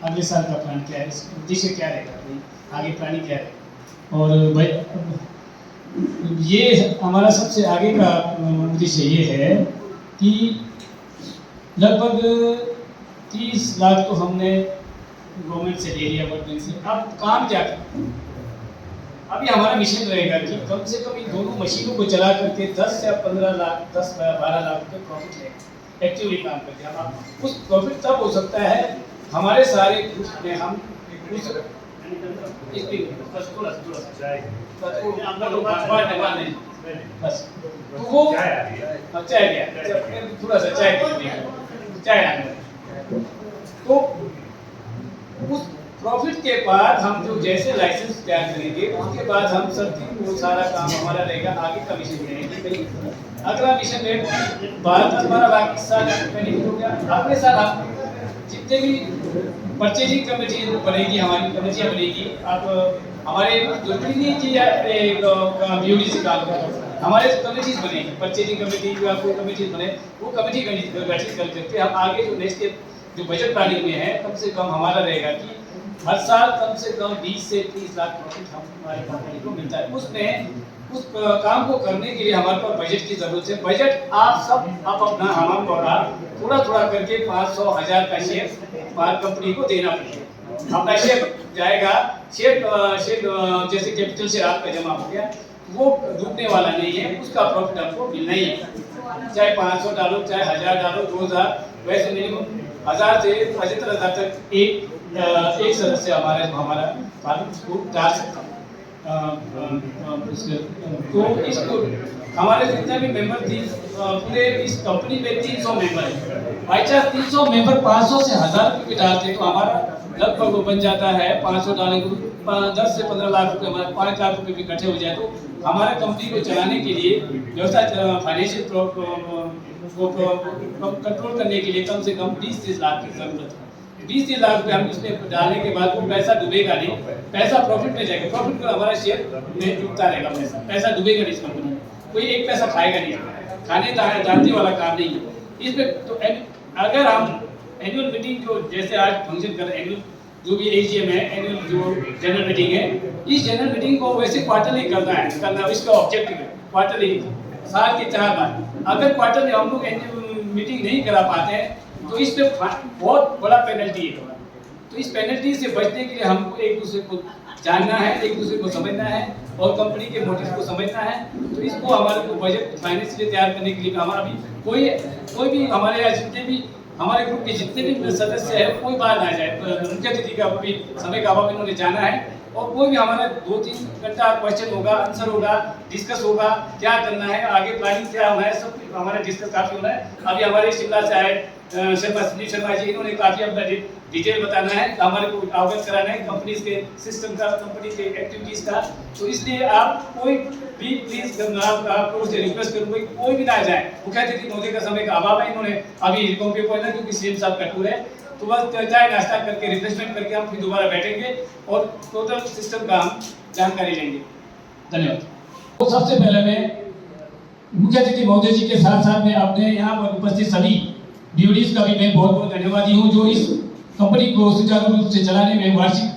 अगले साल का प्लान क्या है, उद्देश्य क्या रहेगा, आगे प्लानिंग क्या है। और भाई ये हमारा सबसे आगे का उद्देश्य ये है कि लगभग 30 लाख तो हमने गवर्नमेंट से ले लिया, गवर्नमेंट से। अब काम क्या करें? अभी हमारा मिशन रहेगा कि कम से कम इन दोनों मशीनों को चला करके 10 या 15 लाख 10-12 लाख रुपये प्रॉफिट लें एक्टिवली काम करके। हम उस प्रॉफिट तब हो सकता है हमारे सारे ग्रुप में हम उस बस तो वो चाय गया थोड़ा सा चाय तो उस प्रॉफिट के बाद हम जो जैसे लाइसेंस तैयार करेंगे उसके बाद हम सब वो सारा काम हमारा रहेगा। आगे का मिशन रहेगा, अगला मिशन है 12 लाख इस साल बेनिफिट हो गया। अगले साल हम जितने भी परचेजिंग कमेटी बनेगी, हमारी कमेटियाँ बनेगी। अब हमारे जो जी बीओडी से काम कर हमारे कमेटीज बनेगी, परचेजिंग कमेटी या कोई कमेटीज बने, वो कमेटी गठित कर करके हम आगे जो नेक्स्ट जो बजट प्लानिंग में है कम से कम हमारा रहेगा कि हर साल कम से कम 20 से 30 लाख प्रॉफिट हमारी कंपनी को मिलता है। उसमें उस काम को करने के लिए हमारे पास बजट की जरूरत है। बजट आप सब आप अपना हमारे द्वारा थोड़ा थोड़ा करके 500-1000 का शेयर हमारी कंपनी को देना पड़ेगा। अपना शेयर जाएगा, शेयर जैसे कैपिटल शेयर आपका जमा हो गया वो डूबने वाला नहीं है, उसका प्रॉफिट आपको मिलना ही है। चाहे 500 डालो, चाहे 1000 डालो, 2000, वैसे मिनिमम 1000 से 75,000 तक एक सदस्य हमारा फार्म को डाल सकता है। तो इसको हमारे जितने भी मेंबर थी पूरे इस कंपनी में 300 मेंबर है। बाई चांस 300 मेंबर 500 से 1000 रुपये डालते तो हमारा लगभग वो बन जाता है 500 डालने को 10 से 15 लाख रुपये, हमारे 5 लाख रुपये भी इकट्ठे हो जाए तो हमारे कंपनी को चलाने के लिए व्यवसाय फाइनेंशियल कंट्रोल करने के लिए कम से कम 20-30 लाख की जरूरत है। 20-30 लाख रुपये हम इसमें डालने के बाद वो पैसा डूबेगा नहीं, पैसा प्रॉफिट में जाएगा। प्रॉफिट को हमारा शेयर में डूबता रहेगा, पैसा डूबेगा नहीं। इस कंपनी में कोई एक पैसा खाएगा नहीं, खाने जानने वाला काम नहीं है इसमें। तो अगर हम एनुअल मीटिंग जो जैसे आज फंक्शन कर एनुअल जो भी एजीएम है, एनुअल जो जनरल मीटिंग है, इस जनरल मीटिंग को वैसे क्वार्टरली करना इसका ऑब्जेक्टिव है क्वार्टरली, साल के 4 बार। अगर क्वार्टरली हम लोग एनुअल मीटिंग नहीं करा पाते हैं तो इस पे बहुत बड़ा पेनल्टी है। तो इस पेनल्टी से बचने के लिए हमको एक दूसरे को जानना है, एक दूसरे को समझना है और कंपनी के मोटिव को समझना है। तो इसको हमारे को बजट फाइनेंशियली तैयार करने के लिए हमारा भी कोई भी हमारे यहाँ जितने भी हमारे ग्रुप के जितने भी सदस्य हैं कोई बाहर ना जाए। मुख्य अतिथि का भी समय का अभाव इन्होंने जाना है और कोई भी हमारा 2-3 घंटा क्वेश्चन होगा, आंसर होगा, डिस्कस होगा, क्या करना है, आगे प्लानिंग क्या होना है, सब हमारा डिस्कस काफी होना है। अभी हमारे शिमला से आए संजीव शर्मा जी, इन्होंने काफी अपना डिटेल बताना है, हमारे को अवगत कराना है कंपनी के सिस्टम का, कंपनी के एक्टिविटीज का। तो इसलिए आप कोई भी प्लीज आपको रिक्वेस्ट करूंगा कोई भी ना जाए। मुख्य अतिथि महोदय का समय का अभाव है, इन्होंने अभी रिकॉम पे पहुंचना क्योंकि सीएम साहब का टूर है। तो बस चाय नाश्ता करके रिफ्रेशमेंट करके हम फिर दोबारा बैठेंगे और टोटल सिस्टम का हम जानकारी लेंगे। धन्यवाद। तो सबसे पहले मैं मुख्य अतिथि महोदय जी के साथ साथ में अपने यहाँ पर उपस्थित सभी बीओडीज का भी मैं बहुत बहुत धन्यवादी हूँ जो इस कंपनी को सुचारू रूप से चलाने में वार्षिक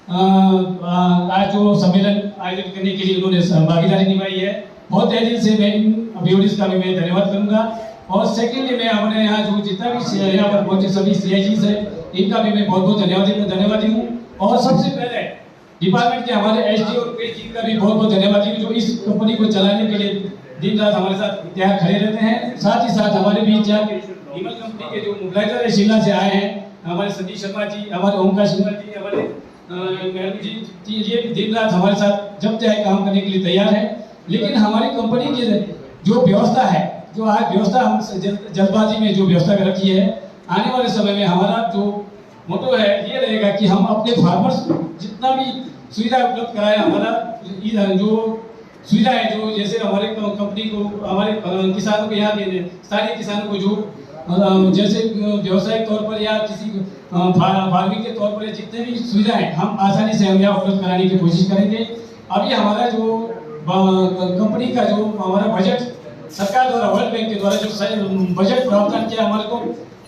आज जो सम्मेलन आयोजित करने के लिए उन्होंने भागीदारी निभाई है। बहुत तहे दिल से मैं बीओडीज का भी मैं धन्यवाद करूंगा। और सेकेंडली मैं हमारे यहाँ जो जितना भी यहाँ पर पहुंचे सभी सीआईजीज है इनका भी मैं बहुत बहुत धन्यवादी हूँ। और सबसे पहले डिपार्टमेंट के हमारे एसडी और पीएचडी का भी बहुत बहुत धन्यवादी हूँ जो इस कंपनी को चलाने के लिए दिन रात हमारे साथ तैयार खड़े रहते हैं। साथ ही साथ हमारे बीच यहाँ हिमल कंपनी के जो मोबिलाइजर है शिमला से आए हैं, हमारे संजीव शर्मा जी, हमारे ओमकार शर्मा जी, हमारे जी ये दिन रात हमारे साथ जब चाहे काम करने के लिए तैयार है। लेकिन हमारी कंपनी की जो व्यवस्था है, जो आज व्यवस्था हम जल्दबाजी में जो व्यवस्था कर रखी है, आने वाले समय में हमारा जो मोटो है ये रहेगा कि हम अपने फार्मर्स जितना भी सुविधा उपलब्ध कराए, हमारा जो सुविधा है जो जैसे हमारे कंपनी को हमारे किसानों के यहाँ स्थानीय किसानों को जो जैसे व्यवसायिक तौर पर या किसी फार्मिंग के तौर पर जितने भी सुविधा है हम आसानी से हम यहाँ उपलब्ध कराने की कोशिश करेंगे। अभी हमारा जो कंपनी का जो हमारा बजट सरकार द्वारा वर्ल्ड बैंक के द्वारा जो बजट प्रावधान किया हमारे को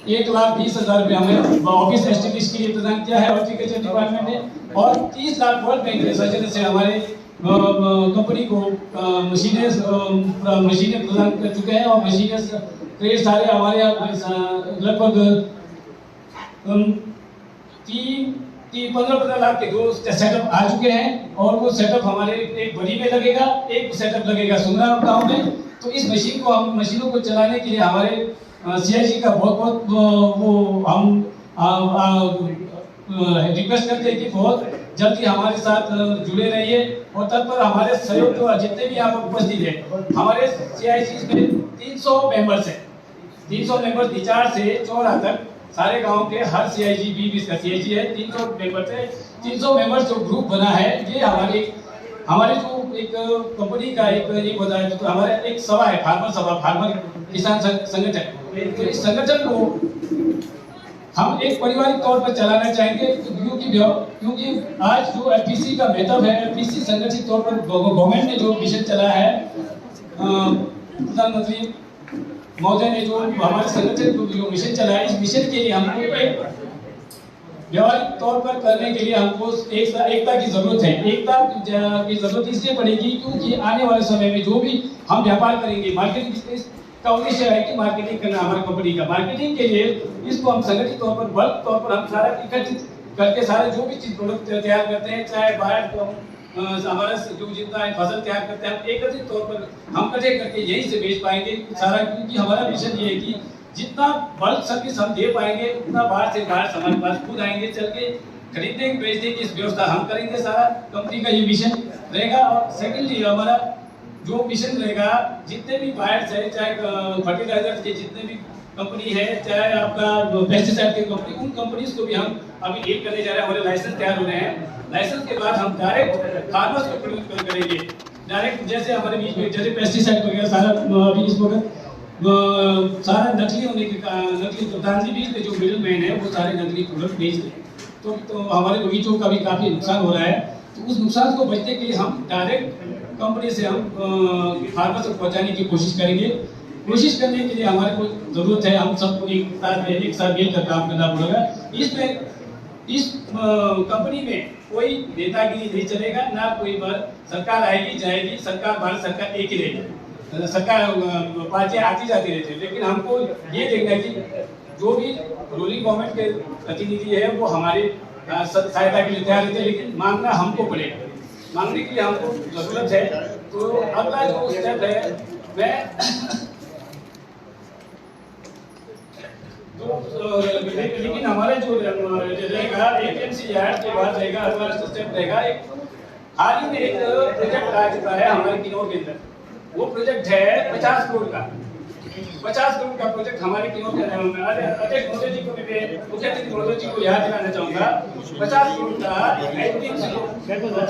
1,20,000 रुपये हमें ऑफिस एस्टेब्लिश के लिए प्रदान किया है हॉर्टिकल्चर डिपार्टमेंट ने, और 30 लाख वर्ल्ड बैंक के सौजन्य से हमारे कंपनी को मशीनें प्रदान कर चुके हैं, और मशीनें कई सारे हमारे यहाँ लगभग 15 लाख के 2 सेटअप आ चुके हैं, और वो सेटअप हमारे एक बड़ी में लगेगा, एक सेटअप लगेगा सुंदरा गांव में। तो इस मशीनों को चलाने के लिए हमारे सीआईजी का बहुत वो हम रिक्वेस्ट करते हैं कि बहुत जल्दी हमारे साथ जुड़े रहिए, और तत्पर हमारे सहयोग तो जितने भी यहाँ पर उपस्थित है। हमारे सीआईजी में 300 मेंबर्स हैं, 300 मेंबर्स निचार से चौरा तक सारे गांव के हर सीआईजी भी इसका सीआईजी है। 300 मेंबर्स है, 300 मेंबर्स जो ग्रुप बना है, ये हमारे जो एक कंपनी का एक होता है, तो हमारे एक सभा है, फार्मर किसान संगठन। तो इस संगठन को हम एक पारिवारिक तौर पर चलाना चाहेंगे, क्योंकि आज जो एफपीसी का महत्व है, एफपीसी संगठित तौर पर गवर्नमेंट ने जो मिशन चलाया है, प्रधानमंत्री महोदय ने जो हमारे संगठन को जो मिशन चलाया, इस मिशन के लिए हमको एक व्यवहारिक तौर पर करने के लिए हमको एकता की जरूरत है। एकता की जरूरत इसलिए पड़ेगी क्योंकि आने वाले समय में जो भी हम व्यापार करेंगे, मार्केटिंग बिजनेस का उद्देश्य है कि मार्केटिंग करना हमारी कंपनी का। मार्केटिंग के लिए इसको हम संगठित तौर पर, बल्क तौर पर हम सारा इकट्ठित करके सारे जो भी चीज प्रोडक्ट तैयार करते हैं, चाहे बाहर को हमारा जो जितना फसल तैयार करते हैं, हम एकत्रित तौर पर हम इकट्ठे करके यहीं से बेच पाएंगे सारा, क्योंकि हमारा मिशन ये है कि जितना बल्क सर्विस हम दे पाएंगे, उतना बाहर से बाहर हमारे पास खुद आएंगे, चल के खरीदने बेचने की इस व्यवस्था हम करेंगे। सारा कंपनी का ये मिशन रहेगा। और सेकेंडली हमारा जो मिशन रहेगा, जितने भी बाहर से, चाहे फर्टिलाइजर के जितने भी कंपनी है, चाहे आपका पेस्टिसाइड की कंपनी, उन कंपनीज को भी हम अभी डील करने जा रहे हैं। हमारे लाइसेंस तैयार हो रहे हैं, लाइसेंस के बाद हम डायरेक्ट फार्मर्स को प्रोड्यूस करेंगे डायरेक्ट। जैसे हमारे बीच में जैसे पेस्टिसाइड वगैरह सारा अभी इस वक्त सारा नकली होने के नकली प्रधानमंत्री बीच में जो मिडिल मैन है, वो सारे नकली प्रोडक्ट बेच रहे हैं। तो हमारे बगीचों का भी काफी नुकसान हो रहा है। तो उस नुकसान को बचने के लिए हम डायरेक्ट कंपनी से हम फार्मर तक पहुंचाने की कोशिश करेंगे। कोशिश करने के लिए हमारे को जरूरत है, हम सबको एक साथ मिलकर काम करना पड़ेगा। इस कंपनी में कोई नेतागिरी नहीं चलेगा, ना कोई सरकार आएगी जाएगी, सरकार भारत सरकार एक ही रहेगी। सरकार पार्टियां आती जाती रहती है, लेकिन हमको ये देखना है कि जो भी रूलिंग गवर्नमेंट के प्रतिनिधि है वो हमारी सहायता के लिए तैयार रहते हैं, लेकिन मांगना हमको पड़ेगा। मांगने के लिए हमको जरूरत है। तो अगला जो स्टेप है, मैं लेकिन हमारा जो रहेगा एपीएमसी यार्ड के बाद रहेगा, हमारा स्टेप रहेगा। एक हाल ही में एक प्रोजेक्ट आ चुका है हमारे किन्नौर के अंदर। वो प्रोजेक्ट है 50 करोड़ का। 50 करोड़ का प्रोजेक्ट हमारे किन्नौर के अध्यक्ष महोदय जी को, मुख्य अतिथि महोदय जी को याद दिलाना चाहूंगा। 50 करोड़ का एपीएमसी को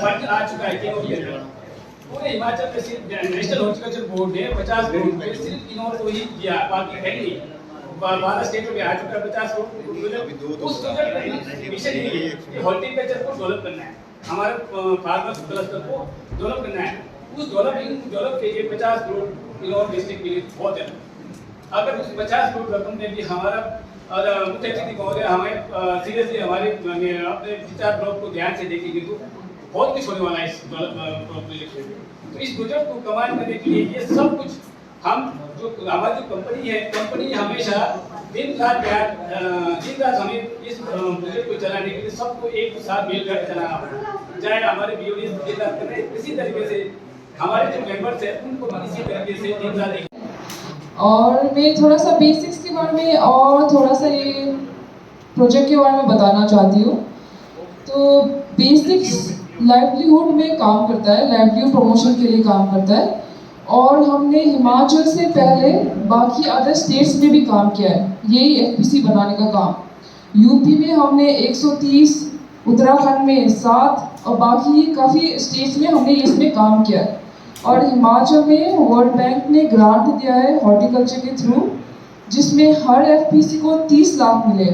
फंड आ चुका है किन्नौर के अंदर। पूरे हिमाचल में नेशनल हॉर्टिकल्चर बोर्ड ने 50 करोड़ रुपए सिर्फ किन्नौर को ही दिया, बाकी है नहीं। 12 स्टेट में आ चुका है 50 करोड़। उस प्रोजेक्ट मिशन ये हॉर्टिकल्चर को डेवलप करना है, हमारे फार्मर्स क्लस्टर को डेवलप करना है। उस डेवलप के लिए 50 करोड़ किन्नौर डिस्ट्रिक्ट के लिए बहुत है। अगर उस 50 करोड़ रकम में भी हमारा मुख्य अतिथि महोदय हमें सीरियसली हमारे अपने विचार ब्लॉक को ध्यान से देखेंगे तो बहुत कुछ होने वाला है इस प्रोजेक्ट में। तो इस प्रोजेक्ट को कमांड करने के लिए ये सब कुछ हम जो हमारी जो कंपनी है, कंपनी हमेशा दिन रात हमें इस प्रोजेक्ट को चलाने के लिए सबको एक साथ मिलकर चलाना पड़ेगा। चाहे हमारे बीओडी दिन रात करें, इसी तरीके से हमारे जो मेंबर्स हैं उनको भी इसी तरीके से दिन रात। और मैं थोड़ा सा बेसिक्स के बारे में और थोड़ा सा ये प्रोजेक्ट के बारे में बताना चाहती हूँ। तो बेसिक्स लाइवलीहुड में काम करता है, लाइवलीहुड प्रमोशन के लिए काम करता है। और हमने हिमाचल से पहले बाकी अदर स्टेट्स में भी काम किया है, यही एफपीसी बनाने का काम। यूपी में हमने 130, उत्तराखंड में 7 और बाकी काफ़ी स्टेट्स में हमने इसमें काम किया है। और हिमाचल में वर्ल्ड बैंक ने ग्रांट दिया है हॉर्टिकल्चर के थ्रू, जिसमें हर एफपीसी को 30 लाख मिले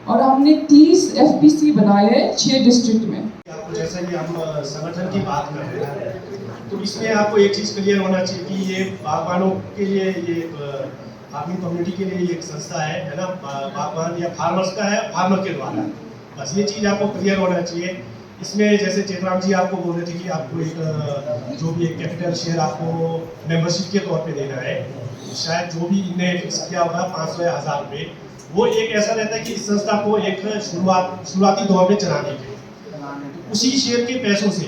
और हमने 30 एफपीसी बनाए हैं 6 डिस्ट्रिक्ट में। जैसा कि हम संगठन की बात कर रहे हैं, तो इसमें आपको एक चीज़ क्लियर होना चाहिए कि ये बागबानों के लिए ये फार्मिंग कम्युनिटी के लिए एक संस्था है ना, बागवान या फार्मर्स का है, फार्मर के द्वारा। बस ये चीज़ आपको क्लियर होना चाहिए। इसमें जैसे चेतराम जी आपको बोल रहे थे कि आपको एक जो भी एक कैपिटल शेयर आपको मेंबरशिप के तौर पे देना है, शायद जो भी इनने फिक्स किया होगा 500 या 1000 रुपये, वो एक ऐसा रहता है कि इस संस्था को एक शुरुआती दौर में चलाने के लिए उसी शेयर के पैसों से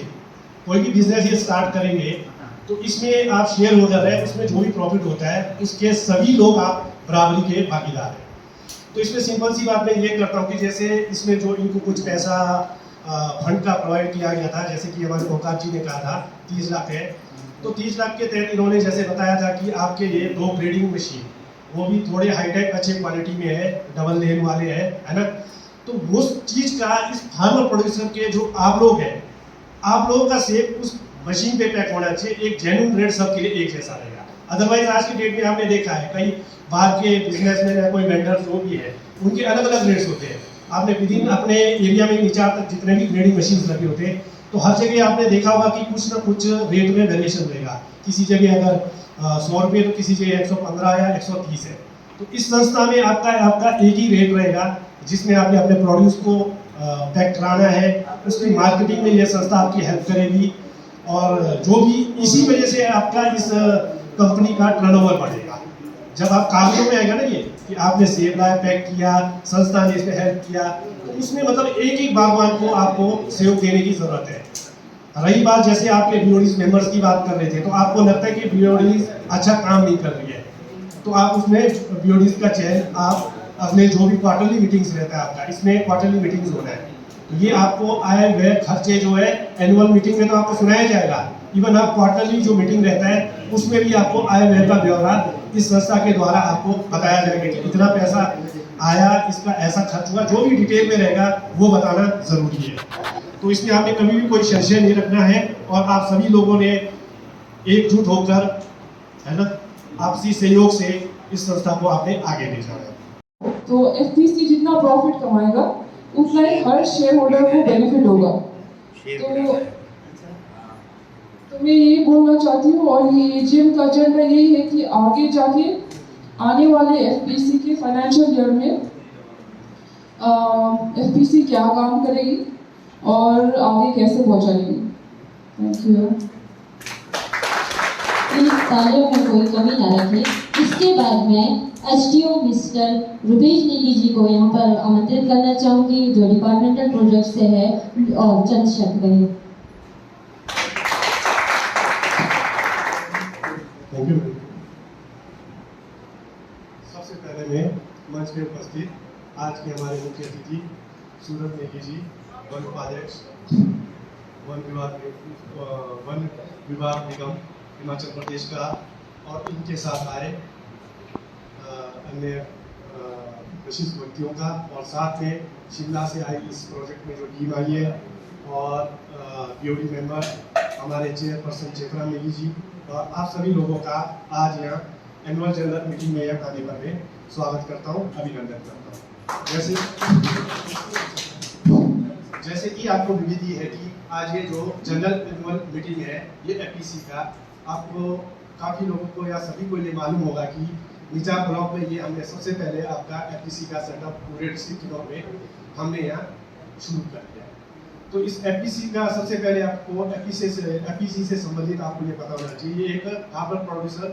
कोई भी बिजनेस ये स्टार्ट करेंगे तो इसमें आप शेयर होल्डर है, उसमें जो भी प्रॉफिट होता है उसके सभी लोग आप बराबरी के भागीदार हैं। तो इसमें सिंपल सी बात मैं ये करता हूँ कि जैसे इसमें जो इनको कुछ पैसा फंड का प्रोवाइड किया गया था, जैसे कि हमारे ओंकार जी ने कहा था 30 लाख है, तो 30 लाख के तहत इन्होंने जैसे बताया था कि आपके ये 2 ग्रेडिंग मशीन, वो भी थोड़े हाईटेक अच्छे क्वालिटी में है, डबल लेन वाले हैं, है ना। तो उस चीज़ का इस फार्मर प्रोड्यूसर के जो आप लोग हैं, आप लोगों का सेब उस मशीन पे पैक होना चाहिए, एक जेन्युइन रेट सबके लिए एक जैसा रहेगा। अदरवाइज आज की डेट में हमने देखा है कई बाहर के बिजनेसमैन या कोई वेंडर जो भी है उनके अलग अलग रेट्स होते हैं। आपने विदिन अपने एरिया में नीचे तक जितने भी ग्रेडिंग मशीन लगे होते हैं तो हर जगह आपने देखा होगा कि कुछ ना कुछ रेट में वेरिएशन रहेगा। किसी जगह अगर 100 रुपये तो किसी जगह 115 या 130 है। तो इस संस्था में आपका एक ही रेट रहेगा जिसमें आपने अपने प्रोड्यूस को पैक कराना है, उसकी मार्केटिंग में ये संस्था आपकी हेल्प करेगी और जो भी इसी वजह से आपका इस कंपनी का टर्नओवर बढ़ेगा। जब आप कागजों में आएगा ना ये कि आपने सेब लाया, पैक किया, संस्था ने इसमें हेल्प किया, तो उसमें मतलब एक बागवान को आपको सहयोग देने की जरूरत है। रही बात जैसे आपके बीओडीज मेंबर्स की बात कर रहे थे, तो आपको लगता है कि बीओडीज अच्छा काम नहीं कर रही है, तो आप उसमें बीओडीज का चयन आप अपने जो भी क्वार्टरली मीटिंग्स रहता है आपका, इसमें क्वार्टरली मीटिंग्स होना है, तो ये आपको आए हुए खर्चे जो है एनुअल मीटिंग में तो आपको सुनाया जाएगा। इवन आप क्वार्टरली जो मीटिंग रहता है उसमें भी आपको आय व्यय का ब्यौरा इस संस्था के द्वारा आपको बताया जाएगा कि इतना पैसा आया, इसका ऐसा खर्च हुआ, जो भी डिटेल में रहेगा वो बताना जरूरी है। तो इसमें आपने कभी भी कोई संशय नहीं रखना है और आप सभी लोगों ने एकजुट होकर, है ना, आपसी सहयोग से इस संस्था को आपने आगे ले जाना है। तो एफपीसी जितना प्रॉफिट कमाएगा उतना ही हर शेयर होल्डर को बेनिफिट होगा। तो मैं ये बोलना चाहती हूँ और ये एजीएम का एजेंडा यही है कि आगे जाके आने वाले एफपीसी के फाइनेंशियल ईयर में एफपीसी क्या काम करेगी और आगे कैसे पहुंचाएगी। Thank you. तालियों में कोई कमी ना रखें। इसके बाद में एसडीओ मिस्टर रुपेश नेगी जी को यहाँ पर आमंत्रित करना चाहूँगी, जो डिपार्टमेंटल प्रोजेक्ट से है, और चंद शब्द कहें। Thank you. सबसे पहले मैं मंच पे उपस्थित आज के हमारे मुख्य अतिथि सूरज नेगी जी, वन उपाध्यक्ष, वन विभाग निगम हिमाचल प्रदेश का, और इनके साथ आए अन्य विशिष्ट व्यक्तियों का, और साथ में शिमला से आई इस प्रोजेक्ट में जो टीम आई है, और बीओडी मेंबर हमारे चेयरपर्सन चेतराम नेगी जी, और आप सभी लोगों का आज यहाँ एनुअल जनरल मीटिंग में यहाँ आने पर मैं स्वागत करता हूँ, अभिनंदन करता हूँ। जैसे कि आपको विधि है कि आज ये जो जनरल एनुअल मीटिंग है ये एफपीसी का, आपको काफ़ी लोगों को या सभी को ये मालूम होगा कि निचार ब्लॉक में ये हमने सबसे पहले आपका एफपीसी का सेटअप पूरे डिस्ट्रिक्ट में हमने यहाँ शुरू कर दिया। तो इस एफपीसी का सबसे पहले आपको एफपीसी से संबंधित आपको ये पता होना चाहिए, ये एक फार्मर प्रोड्यूसर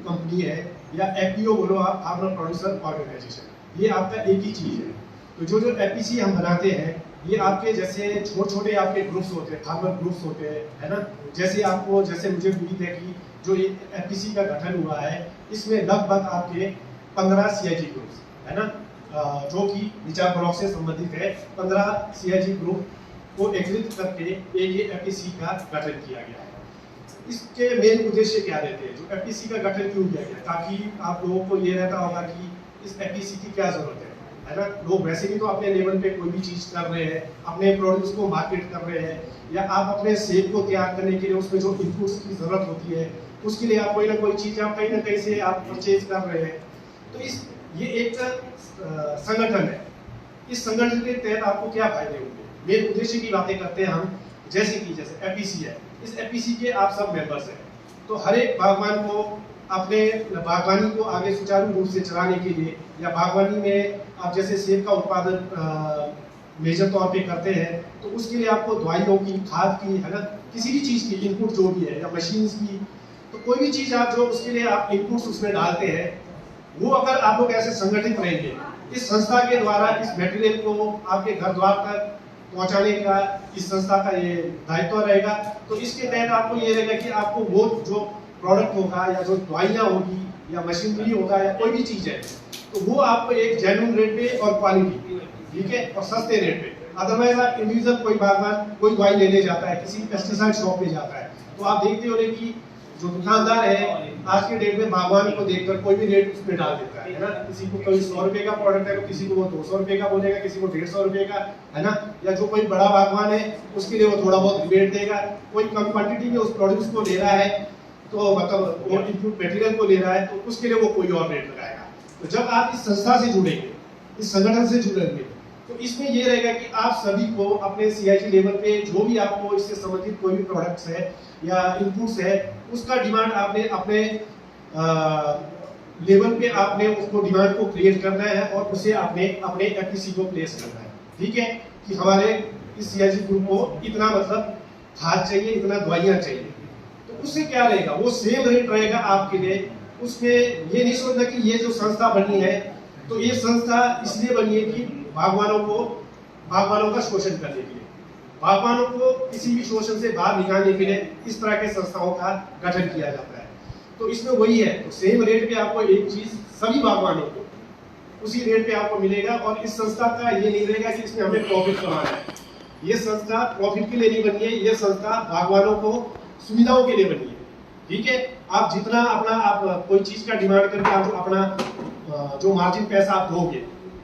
कंपनी है, या एफपीओ बोलो आप, फार्मर प्रोड्यूसर ऑर्गेनाइजेशन, ये आपका एक ही चीज़ है। तो जो एफपीसी हम बनाते हैं ये आपके जैसे छोटे आपके ग्रुप्स होते हैं, फार्मर ग्रुप्स होते हैं, है ना। जैसे मुझे उम्मीद है कि जो ये एफपीसी का गठन हुआ है इसमें लगभग आपके 15 सीआईजी ग्रुप्स, है ना, जो कि निचार ब्लॉक से संबंधित है। 15 सीआईजी ग्रुप को एग्जिट करके ये एफपीसी का गठन किया गया है। इसके मेन उद्देश्य क्या रहते हैं, जो एफपीसी का गठन क्यों किया गया, ताकि आप लोगों को ये रहता होगा कि इस एफपीसी की क्या जरूरत है ना। लोग वैसे भी तो अपने लेवल पे कोई भी चीज कर रहे हैं, अपने प्रोड्यूस को मार्केट कर रहे हैं, या आप अपने सेब को तैयार करने के लिए उसमें जो इनपुट्स की जरूरत होती है उसके लिए आप कोई ना कोई चीज आप कहीं ना कहीं से आप परचेज कर रहे हैं। तो ये एक संगठन है, इस संगठन के तहत आपको क्या फायदे होंगे, मेन उद्देश्य की बातें करते हैं हम। जैसे एफपीसी है, इस एफपीसी के आप सब मेंबर्स हैं, तो हर एक बागवान को अपने बागवानी को आगे सुचारू रूप से चलाने के लिए, या बागवानी में आप जैसे सेब का उत्पादन मेजर तौर पे करते हैं, तो उसके लिए आपको दवाइयों की, खाद की, है ना, किसी भी चीज़ की इनपुट जो भी है, या मशीन्स की, तो कोई भी चीज़ आप जो उसके लिए आप इनपुट्स उसमें डालते हैं, वो अगर आप लोग ऐसे संगठित रहेंगे, इस संस्था के द्वारा इस मटेरियल को आपके घर द्वार तक पहुंचाने का इस संस्था का ये दायित्व रहेगा। तो इसके तहत आपको ये रहेगा कि आपको वो जो प्रोडक्ट होगा, या जो दवाइयाँ होगी, या मशीनरी होगा, या कोई भी चीज़ है, तो वो आपको एक जेन्युइन रेट पे और क्वालिटी, ठीक है, और सस्ते रेट पे। अदरवाइज आप इंडिविजुअल कोई बागवान कोई दवाई लेने जाता है, किसी पेस्टिसाइड शॉप पे जाता है, तो आप देखते हो कि जो दुकानदार है आज के डेट में बागवानी को देखकर कोई भी रेट उसमें डाल देता है ना। किसी को कोई 100 रुपए का प्रोडक्ट है तो किसी को वो 200 रुपए का बोलेगा, किसी को 150 रुपए का, है ना। या जो कोई बड़ा बागवान है उसके लिए वो थोड़ा बहुत रिबेट देगा। कोई कम क्वांटिटी में उस प्रोड्यूस को ले रहा है, तो मतलब वो इनपुट मटेरियल को ले रहा है, तो उसके लिए वो कोई और रेट लगाएगा। तो जब आप इस संस्था से जुड़ेंगे, इस संगठन से जुड़ेंगे, तो इसमें ये रहेगा कि आप सभी को अपने CIG लेवल पे जो भी आपको इससे संबंधित कोई भी प्रोडक्ट्स है या इनपुट्स है, उसका डिमांड आपने अपने लेवल पे आपने उसको डिमांड को क्रिएट करना है और उसे आपने अपने FPC को प्लेस करना है, ठीक है, कि हमारे इस CIG ग्रुप को इतना मतलब खाद चाहिए, इतना दवाइयाँ चाहिए। तो उससे क्या रहेगा, वो सेम रेट रहेगा आपके लिए। उसमें ये नहीं सोचना कि ये जो संस्था बनी है, तो ये संस्था इसलिए बनी है कि बागवानों का शोषण करने के लिए, बागवानों को किसी भी शोषण से बाहर निकालने के लिए इस तरह के संस्थाओं का गठन किया जाता है। तो इसमें वही है, तो सेम रेट पे आपको एक चीज सभी बागवानों को उसी रेट पे आपको मिलेगा। और इस संस्था का ये नहीं रहेगा कि इसमें हमें प्रॉफिट कमाना है। ये संस्था प्रॉफिट के लिए नहीं बनी है, ये संस्था बागवानों को सुविधाओं के लिए बनी है, ठीक है। आप जितना अपना आप कोई चीज का डिमांड करके आप अपना जो मार्जिन पैसा आप दोगे,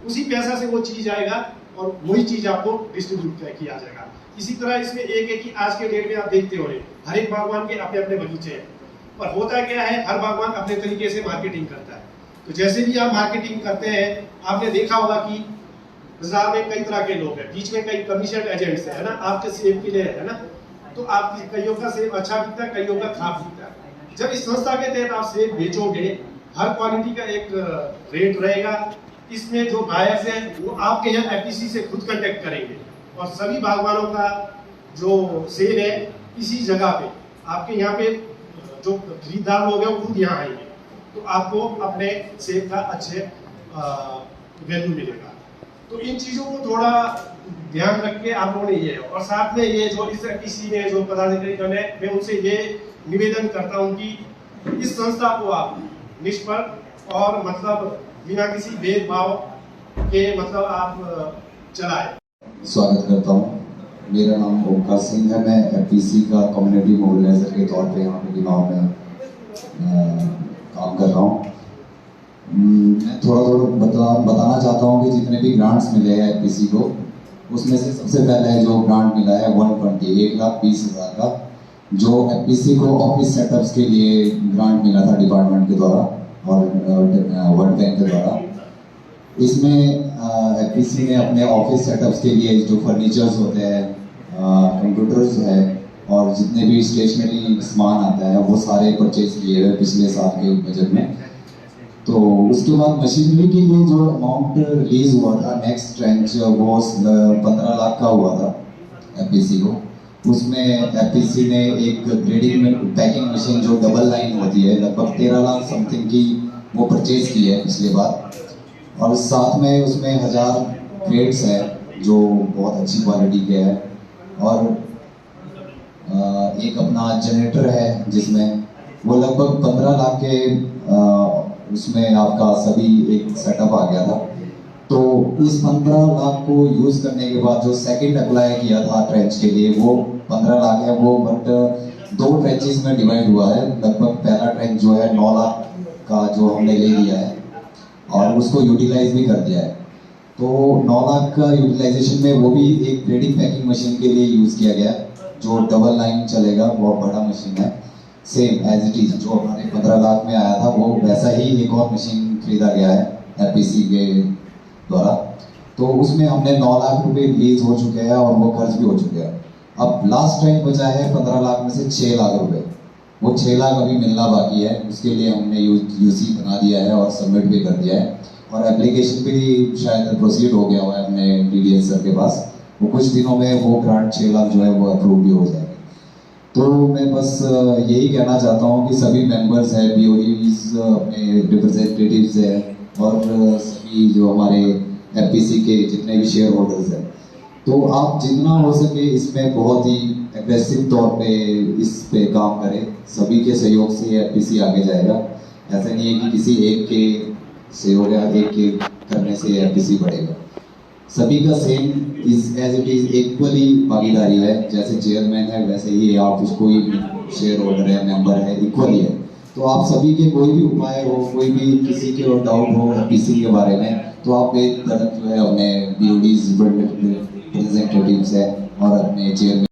उसी पैसा से वो चीज आएगा और वही चीज आपको डिस्ट्रीब्यूट किया जाएगा। इसी तरह इसमें एक है कि आज के डेट में आप देखते हो हर एक बागवान के अपने अपने बगीचे हैं, पर होता क्या है, हर बागवान अपने तरीके से मार्केटिंग करता है। तो जैसे भी आप मार्केटिंग करते हैं, आपने देखा होगा कि बाजार में कई तरह के लोग हैं, बीच में कई कमीशन एजेंट्स है ना, आपके सेब के लिए, है ना। तो आपकी कईयों का सेब अच्छा बिकता है, कईयों का खराब बिकता है। जब इस संस्था के तहत आप सेब बेचोगे, हर क्वालिटी का एक रेट रहेगा। इसमें जो बायर्स हैं वो आपके यहाँ FPC से खुद कांटेक्ट करेंगे और सभी बागवानों का जो सेल है इसी जगह पे आपके यहाँ पे जो खरीदार लोग हैं वो खुद यहाँ आएंगे, तो आपको अपने सेब का अच्छे वैल्यू मिलेगा। तो इन चीज़ों को थोड़ा ध्यान रख के आप लोगों ने ये, और साथ में ये जो इस FPC में जो पदाधिकारी है, मैं उनसे ये निवेदन करता हूँ कि इस संस्था को आप निष्पक्ष और मतलब बिना किसी भेदभाव के मतलब आप चलाएं। स्वागत करता हूँ। मेरा नाम ओमकार सिंह है। मैं FPC का कम्युनिटी मोबिलाइजर के तौर पे यहाँ पे दिमाग में काम कर रहा हूँ। मैं थोड़ा बताना चाहता हूँ कि जितने भी ग्रांट्स मिले हैं FPC को, उसमें से सबसे पहले जो ग्रांट मिला है 1,20,00,000 का, जो FPC को ऑफिस सेटअप्स के लिए ग्रांट मिला था डिपार्टमेंट के द्वारा और वर्ल्ड बैंक के द्वारा। इसमें FPC ने अपने ऑफिस सेटअप्स के लिए जो फर्नीचर्स होते हैं, कंप्यूटर्स है और जितने भी स्टेशनरी सामान आता है, वो सारे परचेज किए हुए पिछले साल के बजट में। तो उसके बाद मशीनरी के लिए जो अमाउंट रिलीज हुआ था नेक्स्ट ट्रेंच, वो 15 लाख का हुआ था FPC को। उसमें FPC ने एक ग्रेडिंग पैकिंग मशीन जो डबल लाइन होती है, लगभग 13 लाख समथिंग की वो परचेज की है पिछले बार। और साथ में उसमें 1000 क्रेट्स है जो बहुत अच्छी क्वालिटी के है, और एक अपना जनरेटर है जिसमें वो लगभग 15 लाख के उसमें आपका सभी एक सेटअप आ गया था। तो इस 15 लाख को यूज़ करने के बाद जो सेकंड अप्लाई किया था ट्रेंच के लिए, वो 15 लाख है वो, बट 2 ट्रेंचेस में डिवाइड हुआ है। लगभग पहला ट्रेंच जो है 9 लाख का जो हमने ले लिया है और उसको यूटिलाइज भी कर दिया है। तो 9 लाख का यूटिलाइजेशन में वो भी एक ग्रेडिंग पैकिंग मशीन के लिए यूज़ किया गया है, जो डबल लाइन चलेगा, बहुत बड़ा मशीन है, सेम एज इट इज जो हमारे 15 लाख में आया था, वो वैसा ही एक और मशीन खरीदा गया है FPC के द्वारा। तो उसमें हमने 9 लाख रुपए रिलीज हो चुके हैं और वो खर्च भी हो चुके हैं। अब लास्ट टाइम बचा है 15 लाख में से 6 लाख रुपए, वो 6 लाख अभी मिलना बाकी है। उसके लिए हमने यूसी बना दिया है और सबमिट भी कर दिया है, और एप्लीकेशन भी शायद प्रोसीड हो गया हुआ है अपने DDS सर के पास। वो कुछ दिनों में वो ग्रांट 6 लाख जो है वो अप्रूव भी हो जाएगी। तो मैं बस यही कहना चाहता हूँ कि सभी मेंबर्स हैं, BOEs अपने रिप्रेजेंटेटिव्स हैं, और सभी जो हमारे FPC के जितने भी शेयर होल्डर्स हैं, तो आप जितना हो सके इसमें बहुत ही एग्रेसिव तौर पे इस पे काम करें। सभी के सहयोग से FPC आगे जाएगा। ऐसा नहीं है कि किसी एक के सहयोग या एक के करने से FPC बढ़ेगा। सभी का same as it is equally भागीदारी है। जैसे चेयरमैन है वैसे ही आप उसको ही शेयर होल्डर है, मेंबर है, इक्वली है। तो आप सभी के कोई भी उपाय हो, कोई भी किसी के डाउट हो FPC के बारे में, तो आप एक तरफ जो है अपने BODs रिप्रेजेंटेटिव्स है और अपने चेयरमैन